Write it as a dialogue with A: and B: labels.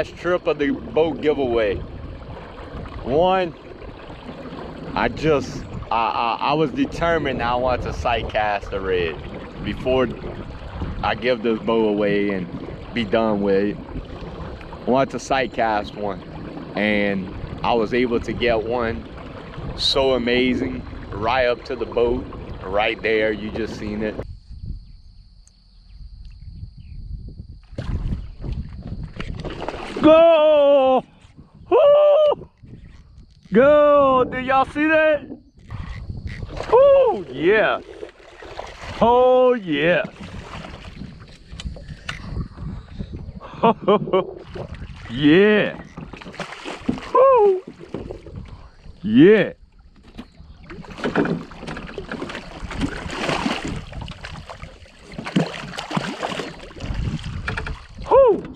A: last trip of the boat giveaway. One, I was determined I wanted to sight cast a red before I give this bow away and be done with it. I wanted to sight cast one, and I was able to get one so amazing right up to the boat, right there. You just seen it. Go! Woo! Go! Did y'all see that? Oh yeah! Oh yeah! Yeah! Woo! Yeah!